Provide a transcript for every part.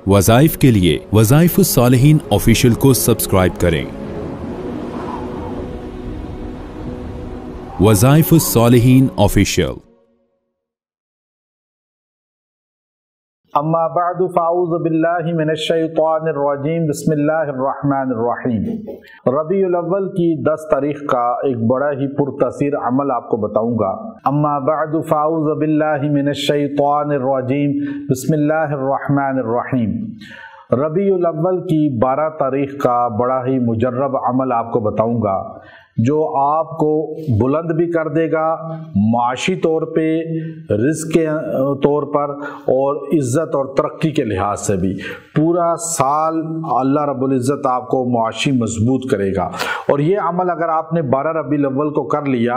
वज़ाइफ के लिए वज़ाइफुस सालिहीन ऑफिशियल को सब्सक्राइब करें। वज़ाइफुस सालिहीन ऑफिशियल। अम्मा बअद फ़अऊज़ु बिल्लाहि मिनश्शैतानिर रजीम बिस्मिल्लाहिर रहमानिर रहीम। रबीउल अव्वल की 10 तारीख का एक बड़ा ही पुरतसीर अमल आपको बताऊंगा। अम्मा बअद फ़अऊज़ु बिल्लाहि मिनश्शैतानिर रजीम बिस्मिल्लाहिर रहमानिर रहीम। रबीउल अव्वल की 12 तारीख का बड़ा ही मुजर्रब अमल आपको बताऊंगा जो आपको बुलंद भी कर देगा माशी तौर पे, रिज़्क़ के तौर पर और इज़्ज़त और तरक्की के लिहाज से भी। पूरा साल अल्लाह रब्बुल इज़्ज़त आपको माशी मजबूत करेगा। और ये अमल अगर आपने 12 रबीउल अव्वल को कर लिया,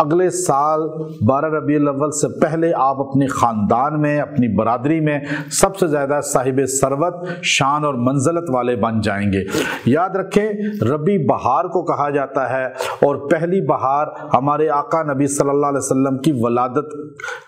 अगले साल 12 रबीउल अव्वल से पहले आप अपने ख़ानदान में, अपनी बरादरी में सबसे ज़्यादा साहिब सरवत, शान और मंज़लत वाले बन जाएंगे। याद रखें, रबी बहार को कहा जाता है और पहली बहार हमारे आका नबी सल्लल्लाहु अलैहि वसल्लम की वलादत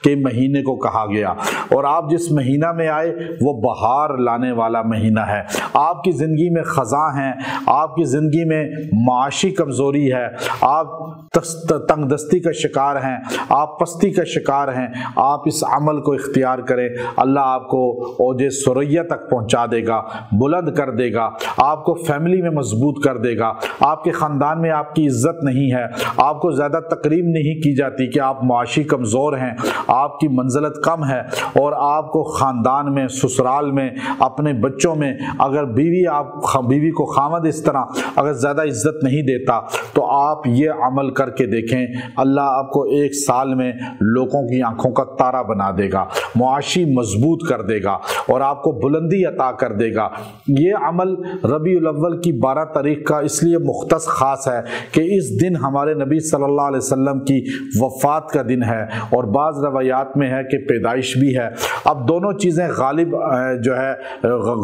के महीने को कहा गया। और आप जिस महीना में आए वो बहार लाने वाला महीना है। आपकी ज़िंदगी में ख़ज़ा हैं, आपकी ज़िंदगी में माशी कमज़ोरी है, आप तंगदस्ती का शिकार हैं, आप पस्ती का शिकार हैं, आप इस अमल को इख्तियार करें। अल्लाह आपको ओजे सुरैया तक पहुँचा देगा, बुलंद कर देगा, आपको फैमिली में मजबूत कर देगा। आपके ख़ानदान में आपकी इज्जत नहीं है, आपको ज़्यादा तकरीम नहीं की जाती कि आप माशी कमज़ोर हैं, आपकी मंज़लत कम है और आपको ख़ानदान में, ससुराल में, अपने बच्चों में अगर बीवी को खामद इस तरह अगर ज़्यादा इज्जत नहीं देता तो आप ये अमल करके देखें, अल्लाह आपको एक साल में लोगों की आंखों का तारा बना देगा, मुआशी मजबूत कर देगा और आपको बुलंदी अता कर देगा। ये अमल रबीउल अव्वल की 12 तारीख का इसलिए मुख्तस ख़ास है कि इस दिन हमारे नबी सल्लल्लाहु अलैहि वसल्लम की वफ़ात का दिन है और बाज़ रवायात में है कि पैदाइश भी है। अब दोनों चीज़ें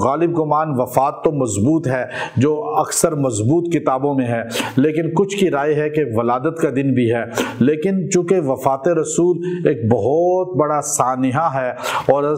गालिब गुमान वफ़ात तो मजबूत है जो अक्सर मजबूत किताबों में है, लेकिन कुछ की राय है कि वलादत का दिन भी है। लेकिन चूँकि वफ़ात रसूल एक बहुत बड़ा सानिहा है और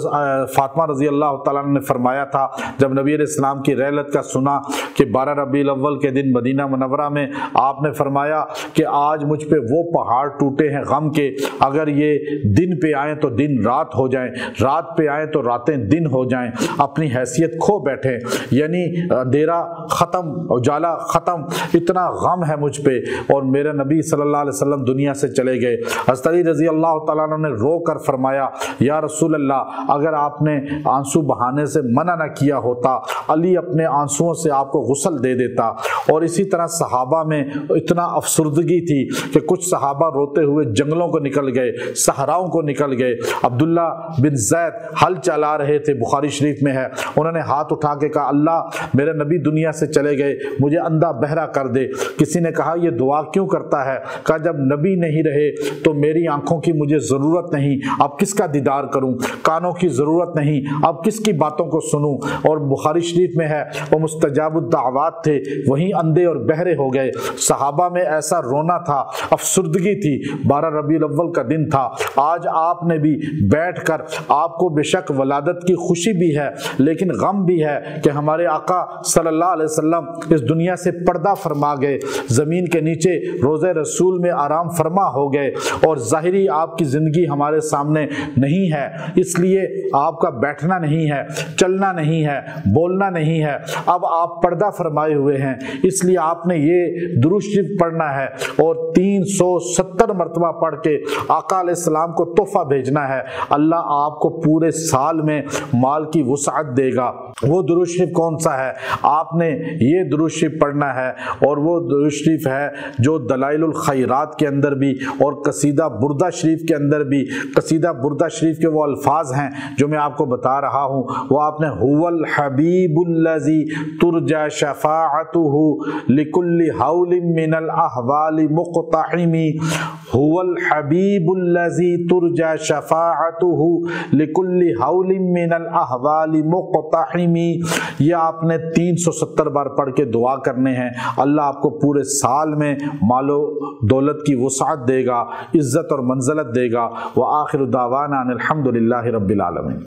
फातिमा रज़ी अल्लाह तआला ने फरमाया था जब नबी अलैहिस्सलाम की रहलत का सुना कि 12 रबीउल अव्वल के दिन मदीना मुनव्वरा में आपने फरमाया कि आज मुझ पे वो पहाड़ टूटे हैं गम के, अगर ये दिन पे आए तो दिन रात हो जाएं, रात पे आए तो रातें दिन हो जाएं, अपनी हैसियत खो बैठे, यानी अंधेरा ख़त्म, उजाला ख़त्म, इतना गम है मुझ पे। और मेरे नबी सल्लल्लाहु अलैहि वसल्लम दुनिया से चले गए। हज़रत अली रज़ी अल्लाह तआला अन्हु ने रो कर फरमाया, या रसूल अल्लाह, अगर आपने आंसू बहाने से मना न किया होता, अली अपने आंसुओं से आपको गुस्ल दे देता। और इसी तरह सहाबा में इतना अफसुर्दगी थी कि कुछ सहाबा रोते हुए जंगलों को निकल गए, सहराओं को निकल गए। अब्दुल्ला बिन ज़ैद हल चला रहे थे, बुखारी शरीफ में है, उन्होंने हाथ उठा के कहा, अल्लाह मेरे नबी दुनिया से चले गए, मुझे अंधा बहरा कर दे। किसी ने कहा ये दुआ क्यों करता है? कहा जब नबी नहीं रहे तो मेरी आंखों की मुझे ज़रूरत नहीं, अब किसका दीदार करूं, कानों की ज़रूरत नहीं, अब किसकी बातों को सुनूं। और बुखारी शरीफ में है वो मुस्तजाबुद दावत थे, वहीं अंधे और बहरे हो गए। सहाबा में ऐसा रोना था, अफसुर्दगी थी। 12 रबीउल अव्वल का दिन था। आज आपने भी बैठकर, आपको बेशक वलादत की खुशी भी है लेकिन गम भी है कि हमारे आका सल्लल्लाहु अलैहि वसल्लम इस दुनिया से पर्दा फरमा गए, ज़मीन के नीचे रोज़े रसूल में आराम फरमा हो गए और ज़ाहिरी आपकी ज़िंदगी हमारे सामने नहीं है। इसलिए आपका बैठना नहीं है, चलना नहीं है, बोलना नहीं है, अब आप पर्दा फरमाए हुए हैं। इसलिए आपने ये दुरूद शरीफ पढ़ना है और 370 मरतबा पढ़ के आका अलैहिस्सलाम को तोहफा भेजना है। अल्लाह आपको पूरे साल में माल की वुसअत देगा। वो दुरूद शरीफ कौन सा है? आपने ये दुरूद शरीफ पढ़ना है और वो दुरूद शरीफ है जो दलाइलुल खैरात के अंदर भी और कसीदा बुर्दा शरीफ के अंदर भी, कसीदा बुर्दा शरीफ के वो अल्फाज हैं जो मैं आपको बता रहा हूँ। वो आपने हुवल हबीबुल्लज़ी तुरजा शफाअतुहु लिकुल्लि हौलिम मिनल अहवालि मुक़तहिमी, हुवल हबीबुल्लज़ी तुरजा शफाअतुहु लिकुल्लि हौलिम मिनल अहवालि मुक़तहिमी। ये आपने 370 बार पढ़ के दुआ करने हैं। अल्लाह आपको पूरे साल में मालो दौलत की वुसअत देगा, इज्जत और मंज़लत देगा। व आखिर दावाना अनिल हम्दुलिल्लाहि रब्बिल आलमीन।